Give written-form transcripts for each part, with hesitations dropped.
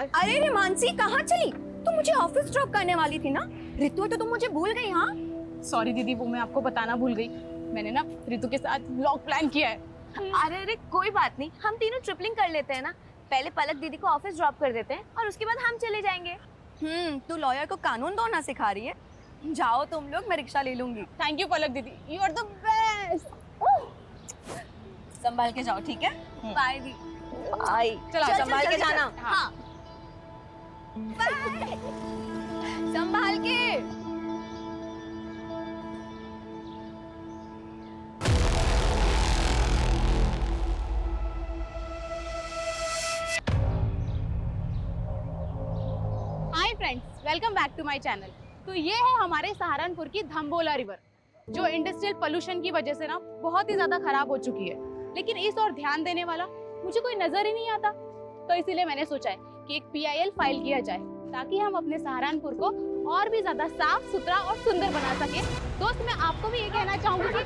अरे रे मानसी, कहाँ चली? तुम मुझे ऑफिस ड्रॉप करने वाली थी ना? ऋतु, तो तुम मुझे भूल गई? हाँ सॉरी दीदी, वो मैं आपको बताना भूल गई। मैंने ना ऋतु के साथ व्लॉग प्लान किया है। अरे अरे कोई बात नहीं, हम तीनों ट्रिपलिंग कर लेते हैं ना। पहले पलक दीदी को ऑफिस ड्रॉप कर देते हैं और उसके बाद हम चले जाएंगे। तू लॉयर को कानून तोड़ना सिखा रही है? जाओ तुम लोग, मैं रिक्शा ले लूंगी। थैंक यू पलक दीदी, यू आर द बेस्ट। संभाल के जाओ, ठीक है? बाय दी। बाय। चलो, संभाल के जाना। हाँ। बाय। संभाल के। Hi friends, welcome back to my channel. तो ये है हमारे सहारनपुर की धम्बोला रिवर, जो इंडस्ट्रियल पोल्यूशन की वजह से ना बहुत ही ज्यादा खराब हो चुकी है। लेकिन इस और ध्यान देने वाला मुझे कोई नजर ही नहीं आता। तो इसीलिए मैंने सोचा है कि एक PIL फाइल किया जाए, ताकि हम अपने सहारनपुर को और भी ज्यादा साफ सुथरा और सुंदर बना सके। दोस्त, मैं आपको भी ये कहना चाहूंगी कि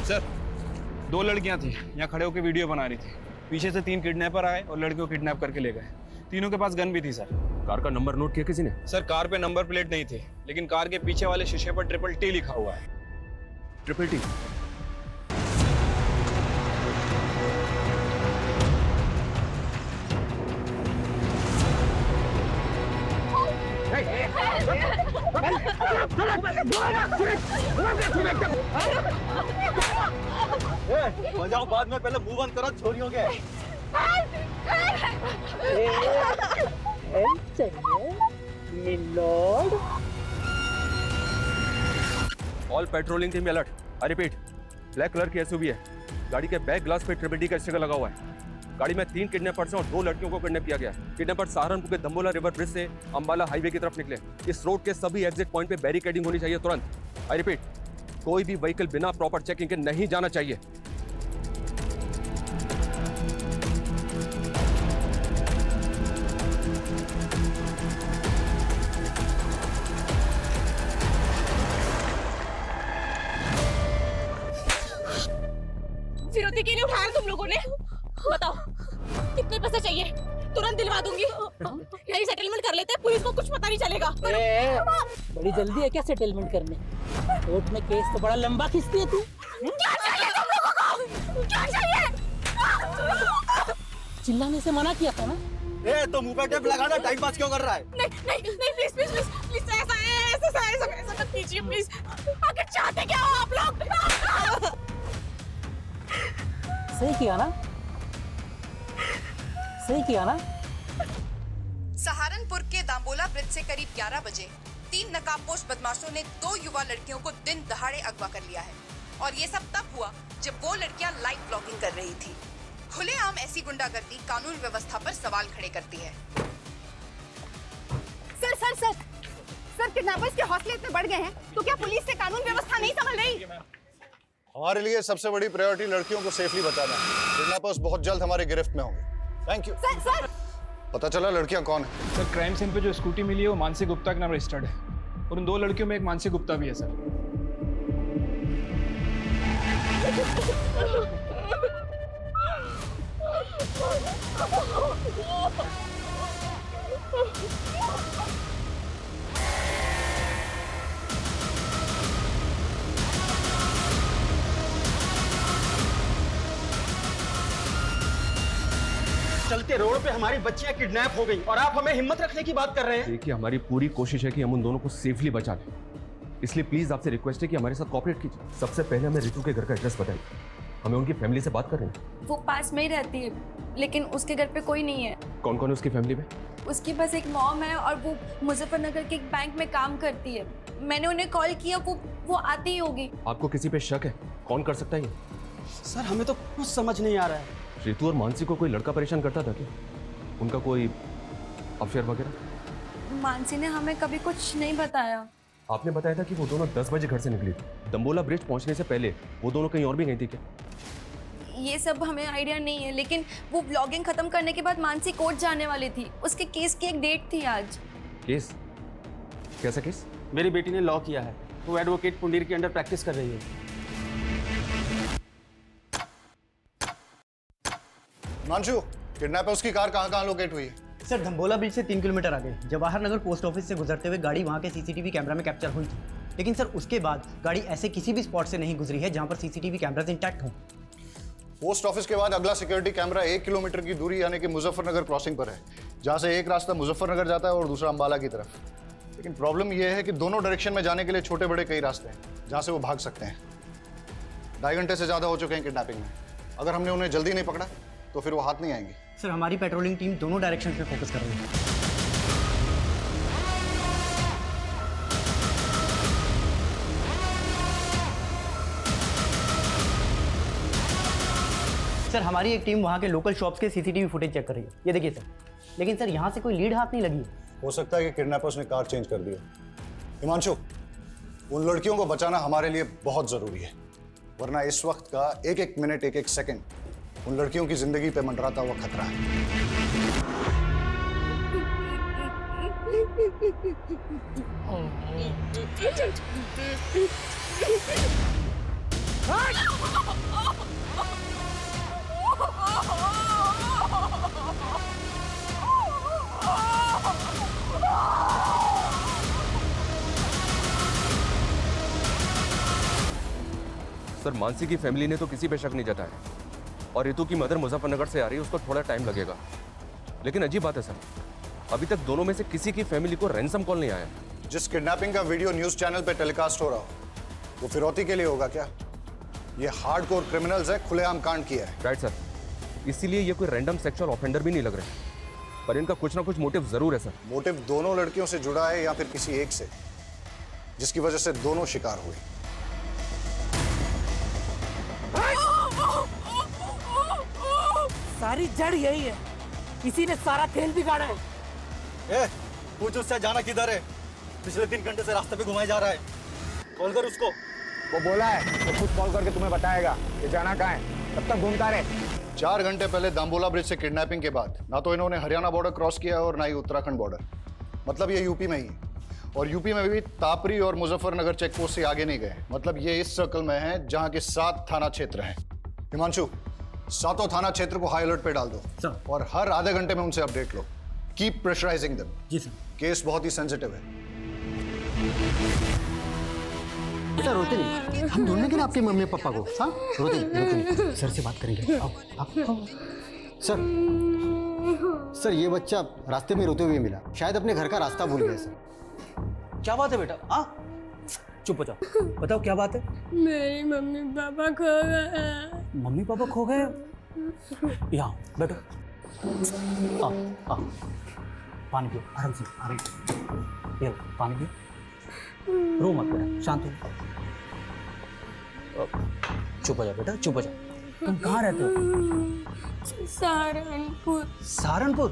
सर, 2 लड़कियां थी, यहाँ खड़े होकर वीडियो बना रही थी। पीछे से 3 किडनैपर आए और लड़कियों को किडनैप करके ले गए। तीनों के पास गन भी थी सर। कार का नंबर नोट किया किसी ने? सर, कार पे नंबर प्लेट नहीं थी, लेकिन कार के पीछे वाले शीशे पर TTT लिखा हुआ है। TTT? जाओ, बाद में पहले मुंह बंद करो छोरियों के। All patrolling team alert. I repeat, black colour की SUV है। गाड़ी के बैक ग्लास पे TTT का स्टिकर लगा हुआ है। गाड़ी में 3 किडनैपर्स हैं और 2 लड़कियों को किडनैप किया गया है। किडनैपर सहारनपुर के धम्बोला रिवर ब्रिज से अंबाला हाईवे की तरफ निकले। इस रोड के सभी एग्जिट पॉइंट पे बैरिकेडिंग होनी चाहिए तुरंत। आई रिपीट, कोई भी व्हीकल बिना प्रॉपर चेकिंग के नहीं जाना चाहिए। फिरौती के लिए उठाया तुम लोगों ने? बताओ कितने पैसे चाहिए? तुरंत दिलवा दूंगी। यही सेटलमेंट कर लेते हैं, पुलिस को कुछ पता नहीं चलेगा। बड़ी जल्दी है क्या सेटलमेंट करने? कोर्ट में केस तो बड़ा लंबा खींचती है तू। क्या चाहिए तुम लोगों को? क्या चाहिए? चिल्लाने से मना किया था ना? तो मुंह पे टेप लगाना, टाइम पास क्यों कर रहा है? नहीं प्लीज प्लीज प्लीज प्लीज, ऐसा मत कीजिए प्लीज। आखिर चाहते क्या हो आप लोग? सही किया ना? सही किया ना? सहारनपुर के दाम्बोला ब्रिज से करीब 11 बजे 3 नकाबपोश बदमाशों ने 2 युवा लड़कियों को दिन दहाड़े अगवा कर लिया है। और ये सब तब हुआ जब वो लड़कियां लाइव ब्लॉगिंग कर रही थी। खुलेआम ऐसी गुंडागर्दी कानून व्यवस्था पर सवाल खड़े करती है। Sir sir sir sir, kidnappers के हौसले इतने बढ़ गए हैं तो क्या पुलिस से कानून व्यवस्था नहीं संभल रही? हमारे लिए सबसे बड़ी प्रायोरिटी लड़कियों को सेफली बचाना है। किडनैपर्स बहुत जल्द हमारी गिरफ्त में होंगे। Thank you. सर सर, पता चला लड़कियां कौन है? सर, क्राइम सीन पे जो स्कूटी मिली है वो मानसी गुप्ता के नाम रजिस्टर्ड है, और उन 2 लड़कियों में एक मानसी गुप्ता भी है सर। चलते रोड पे हमारी बच्चियां किडनैप हो गई और आप हमें हिम्मत रखने की बात कर रहे हैं? देखिए, हमारी पूरी कोशिश है कि हम उन दोनों को सेफली बचा लें। इसलिए प्लीज आपसे रिक्वेस्ट है कि हमारे साथ कोऑपरेट कीजिए। सबसे पहले हमें ऋतु के घर का एड्रेस बताइए। हमें उनकी फैमिली से बात करनी है। वो पास में ही रहती है, लेकिन उसके घर पे कोई नहीं है। कौन कौन है उसकी फैमिली में? उसके पास एक मॉम है और वो मुजफ्फरनगर के एक बैंक में काम करती है। मैंने उन्हें कॉल किया, वो आती ही होगी। आपको किसी पे शक है? कौन कर सकता है ये? सर हमें तो कुछ समझ नहीं आ रहा है। रितु और मानसी को कोई लड़का परेशान करता था क्या? उनका कोई अफेयर वगैरह? मानसी ने हमें कभी कुछ नहीं बताया। आपने बताया था कि वो दोनों 10 बजे घर से निकली थी। दम्बोला ब्रिज पहुंचने से पहले वो दोनों कहीं और भी गई थी क्या? ये सब हमें आइडिया नहीं है, लेकिन वो ब्लॉगिंग खत्म करने के बाद मानसी कोर्ट जाने वाली थी। उसके केस की एक डेट थी आज। केस? कैसा केस? मेरी बेटी ने लॉ किया है, वो एडवोकेट पुंडीर के अंडर प्रैक्टिस कर रही है। हिमांशु, किडनैपर्स की कार कहाँ लोकेट हुई? सर धम्बोला ब्रिज से 3 किलोमीटर आगे जवाहर नगर पोस्ट ऑफिस से गुजरते हुए गाड़ी वहाँ के सीसीटीवी कैमरा में कैप्चर हुई थी। लेकिन सर उसके बाद गाड़ी ऐसे किसी भी स्पॉट से नहीं गुजरी है जहाँ पर सीसीटीवी कैमरास इंटैक्ट हों। पोस्ट ऑफिस के बाद अगला सिक्योरिटी कैमरा 1 किलोमीटर की दूरी यानी कि मुजफ्फरनगर क्रॉसिंग पर है, जहाँ से एक रास्ता मुजफ्फरनगर जाता है और दूसरा अंबाला की तरफ। लेकिन प्रॉब्लम यह है कि दोनों डायरेक्शन में जाने के लिए छोटे बड़े कई रास्ते हैं जहाँ से वो भाग सकते हैं। 2.5 घंटे से ज़्यादा हो चुके हैं किडनैपिंग में। अगर हमने उन्हें जल्दी नहीं पकड़ा तो फिर वो हाथ नहीं आएंगे। सर हमारी पेट्रोलिंग टीम दोनों डायरेक्शन पे फोकस कर रही है। सर हमारी एक टीम वहाँ के लोकल शॉप्स के सीसीटीवी फुटेज चेक कर रही है। ये देखिए सर। लेकिन सर यहाँ से कोई लीड हाथ नहीं लगी है। हो सकता है कि किडनैपर्स ने कार चेंज कर दी है। हिमांशु, उन लड़कियों को बचाना हमारे लिए बहुत ज़रूरी है, वरना इस वक्त का एक एक मिनट एक एक सेकंड उन लड़कियों की जिंदगी पे मंडराता हुआ खतरा है। सर मानसी की फैमिली ने तो किसी पे शक नहीं जताया, और रितु की मदर मुजफ्फरनगर से आ रही है, उसको थोड़ा टाइम लगेगा। लेकिन अजीब बात है सर, अभी तक दोनों में से किसी की फैमिली को रैंसम कॉल नहीं आया। जिस किडनैपिंग का वीडियो न्यूज चैनल पे टेलीकास्ट हो रहा हो वो फिरौती के लिए होगा क्या? ये हार्डकोर क्रिमिनल्स है, खुलेआम कांड किया है। राइट सर, इसीलिए ये कोई रैंडम सेक्सुअल ऑफेंडर भी नहीं लग रहे, पर इनका कुछ ना कुछ मोटिव जरूर है सर। मोटिव दोनों लड़कियों से जुड़ा है या फिर किसी एक से, जिसकी वजह से दोनों शिकार हुए। सारी जड़ यही है, इसी ने सारा खेल बिगाड़ा है। पूछ उससे जाना किधर है? पिछले 3 घंटे से रास्ते पे घुमाया जा रहा है। कॉल कर उसको। वो बोला है वो खुद कॉल करके तुम्हें बताएगा कि जाना कहाँ है, तब तक घूमता रहे। 4 घंटे पहले दाम्बोला ब्रिज से किडनैपिंग के बाद ना तो इन्होंने हरियाणा बॉर्डर क्रॉस किया और ना ही उत्तराखंड बॉर्डर, मतलब ये यूपी में ही है। और यूपी में भी तापरी और मुजफ्फरनगर चेक पोस्ट से आगे नहीं गए, मतलब ये इस सर्कल में है जहाँ के 7 थाना क्षेत्र हैं। हिमांशु, 7 थाना क्षेत्र को हाई अलर्ट पे डाल दो सर। और हर आधे घंटे में उनसे अपडेट लो। Keep pressurizing them. जी सर। केस बहुत ही सेंसिटिव है। बेटा रोते नहीं, हम ढूंढेंगे ना आपके मम्मी पापा को। हाँ रोते नहीं। सर से बात करेंगे। आओ। सर ये बच्चा रास्ते में रोते हुए मिला, शायद अपने घर का रास्ता भूल गया सर। क्या बात है बेटा? हाँ चुप हो जाओ, बताओ क्या बात है? मेरी मम्मी पापा खो गए। मम्मी पापा खो गए? यहाँ बैठो। आओ आओ, पानी पियो आराम से, आराम से। ये लो, पानी पियो। रो मत बेटा, शांत हो। चुप हो जाओ बेटा, चुप हो जाओ। तुम कहाँ रहते हो? सहारनपुर। सहारनपुर?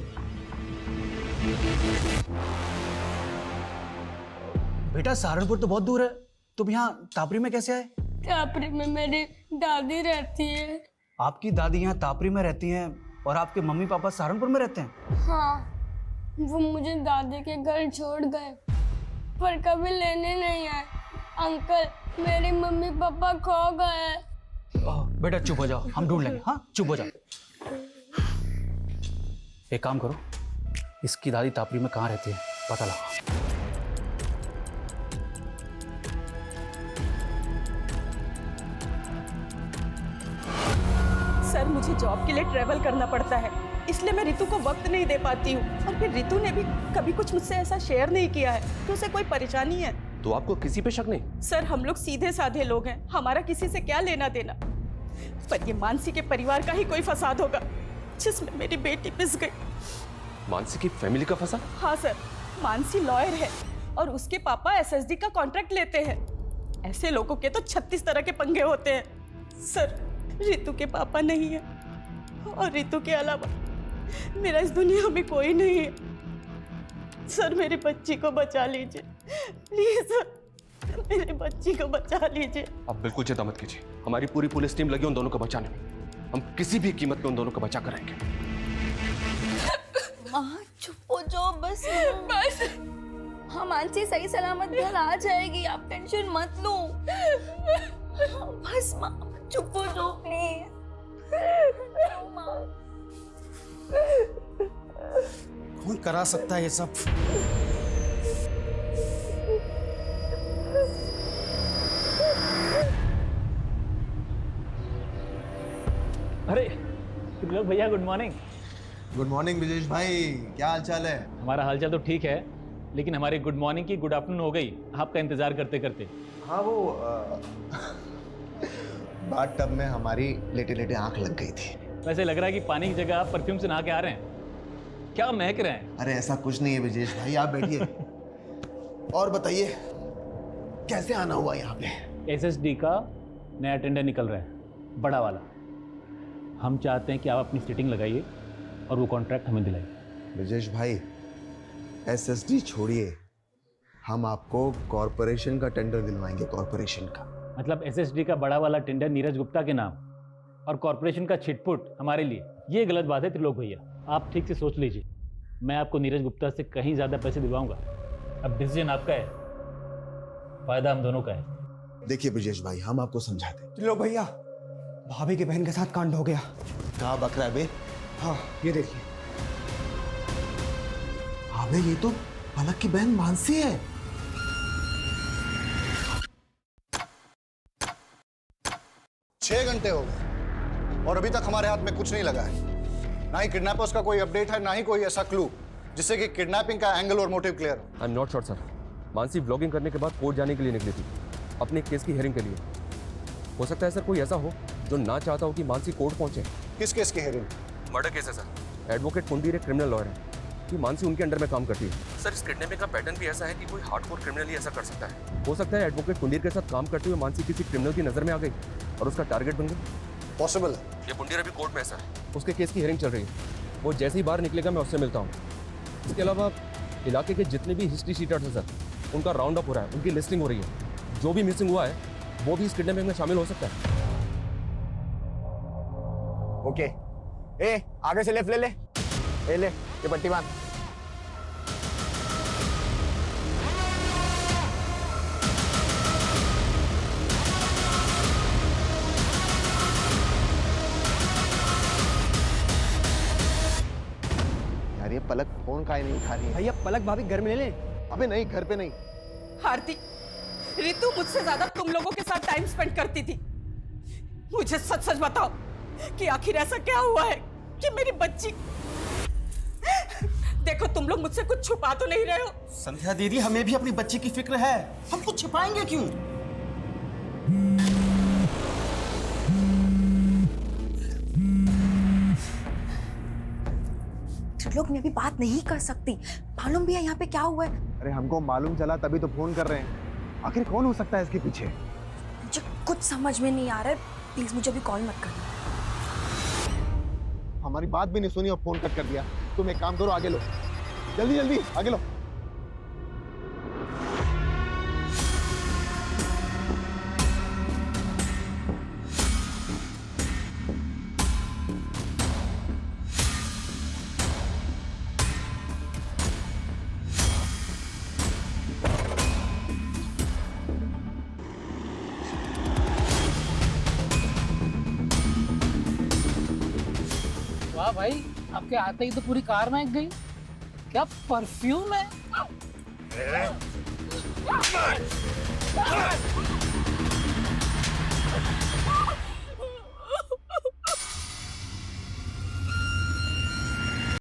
बेटा सहारनपुर तो बहुत दूर है, तुम यहाँ तापरी में कैसे आए? तापरी में मेरी दादी रहती है। आपकी दादी यहाँ तापरी में रहती हैं और आपके मम्मी पापा सहारनपुर में रहते हैं? हाँ, वो मुझे दादी के घर छोड़ गए पर कभी लेने नहीं आए। अंकल, मेरी मम्मी पापा खो गए। बेटा चुप हो जाओ, हम ढूंढ लेंगे। हाँ चुप हो जाओ। एक काम करो, इसकी दादी तापरी में कहाँ रहती है पता लगा। सर मुझे जॉब के लिए ट्रैवल करना पड़ता है, इसलिए मैं रितु को वक्त नहीं दे पाती हूँ। और फिर रितु ने भी कभी कुछ मुझसे ऐसा शेयर नहीं किया है तो उसे कोई परेशानी है। तो आपको किसी पे शक नहीं? सर हम लोग सीधे साधे लोग हैं, हमारा किसी से क्या लेना देना। पर ये मानसी के परिवार का ही कोई फसाद होगा जिसमें मेरी बेटी पिस गई। मानसी की फैमिली का फंसा? हाँ सर, मानसी लॉयर है और उसके पापा एसएसडी का कॉन्ट्रैक्ट लेते हैं। ऐसे लोगों के तो 36 तरह के पंगे होते हैं। सर, रितु के पापा नहीं है और रितु के अलावा मेरा इस दुनिया में कोई नहीं है। सर, मेरी बच्ची को बचा लीजिए प्लीज सर, मेरी बच्ची को बचा लीजिए। आप बिल्कुल चिंता मत कीजिए, हमारी पूरी पुलिस टीम लगी उन दोनों को बचाने में। हम किसी भी कीमत पे उन दोनों को बचा कर आएंगे। माँ चुप हो जाओ बस। बस हाँ, मानसी सही सलामत घर आ जाएगी, आप टेंशन मत लो। बस माँ चुप हो जाओ प्लीज। कौन करा सकता है ये सब? अरे तुम लोग भैया, good morning. Good morning Brijesh भाई, क्या हाल चाल है? हमारा हालचाल तो ठीक है, लेकिन हमारी गुड मॉर्निंग की गुड आफ्टरनून हो गई आपका इंतजार करते करते। हाँ वो बाथ टब में हमारी लेटे लेटे आंख लग गई थी। वैसे लग रहा है कि पानी की जगह आप परफ्यूम से नहा के आ रहे हैं। क्या महक रहे हैं? अरे ऐसा कुछ नहीं है ब्रिजेश भाई, आप बैठिए और बताइए कैसे आना हुआ यहाँ पे? एसएसडी का नया टेंडर निकल रहा है, बड़ा वाला। हम चाहते हैं कि आप अपनी सीटिंग लगाइए और वो कॉन्ट्रैक्ट हमें दिलाइए। ब्रिजेश भाई, एसएसडी छोड़िए, हम आपको कॉरपोरेशन का टेंडर दिलवाएंगे। कॉरपोरेशन का मतलब एसएसडी का बड़ा वाला टेंडर नीरज गुप्ता के नाम और कॉरपोरेशन का छिटपुट हमारे लिए, ये गलत बात है त्रिलोक भैया। आप ठीक से सोच लीजिए, मैं आपको नीरज गुप्ता से कहीं ज़्यादा पैसे दिलवाऊंगा। अब डिसीजन आपका है, फायदा हम दोनों का है। देखिए ब्रिजेश भाई, हम आपको समझाते हैं। लो भैया, भाभी के बहन के साथ कांड हो गया। कहाँ बक रहा है बे? हाँ ये देखिए। अबे ये तो पलक की बहन मानसी है। छह घंटे हो गए और अभी तक हमारे हाथ में कुछ नहीं लगा है। ना ही किडनैपर्स का कोई अपडेट है, ना ही कोई ऐसा क्लू जिससे कि किडनैपिंग का एंगल और मोटिव क्लियर हो। I am not sure sir. Mansi vlogging करने के बाद कोर्ट जाने के लिए निकली थी, अपने केस की हियरिंग के लिए। हो सकता है सर कोई ऐसा हो जो ना चाहता हो कि मानसी कोर्ट पहुंचे। किस केस की हियरिंग? मर्डर केस है सर। एडवोकेट कुंडीर एक क्रिमिनल लॉयर है कि मानसी उनके अंडर में काम करती है। सर, इस किडनैपिंग का पैटर्न भी ऐसा है कि कोई हार्डकोर क्रिमिनल ही ऐसा कर सकता है। हो सकता है एडवोकेट कुंडीर के साथ काम करते हुए मानसी किसी क्रिमिनल की नजर में आ गई और उसका टारगेट बन गई। पॉसिबल है। ये कुंडीर अभी कोर्ट में है सर, उसके केस की हियरिंग चल रही है। वो जैसे ही बाहर निकलेगा मैं उससे मिलता हूँ। इसके अलावा इलाके के जितने भी हिस्ट्री शीटर्स हैं सर, उनका राउंड अप हो रहा है, उनकी लिस्टिंग हो रही है। जो भी मिसिंग हुआ है वो भी इस किडनैपिंग में शामिल हो सकता है। ओके, ए आगे से लेफ्ट ले ले ये पट्टी बांध। यार ये पलक फोन काहे नहीं उठा रही है? भैया पलक भाभी घर में ले ले। अबे नहीं, घर पे नहीं। आरती, रितु मुझसे ज्यादा तुम लोगों के साथ टाइम स्पेंड करती थी। मुझे सच सच बताओ कि आखिर ऐसा क्या हुआ है कि मेरी बच्ची। देखो, तुम लोग मुझसे कुछ छुपा तो नहीं रहे हो? संध्या दीदी, हमें भी अपनी बच्ची की फिक्र है, हम कुछ छिपाएंगे क्यों? लोग मैं भी बात नहीं कर सकती, मालूम भी है यहाँ पे क्या हुआ है। अरे हमको मालूम चला तभी तो फोन कर रहे हैं। आखिर कौन हो सकता है इसके पीछे? मुझे कुछ समझ में नहीं आ रहा है, प्लीज मुझे अभी कॉल मत करना। हमारी बात भी नहीं सुनी और फोन कट कर दिया। तुम एक काम करो, आगे लो, जल्दी जल्दी आगे लो। वाह भाई, आपके आते ही तो पूरी कार महक गई। क्या परफ्यूम है?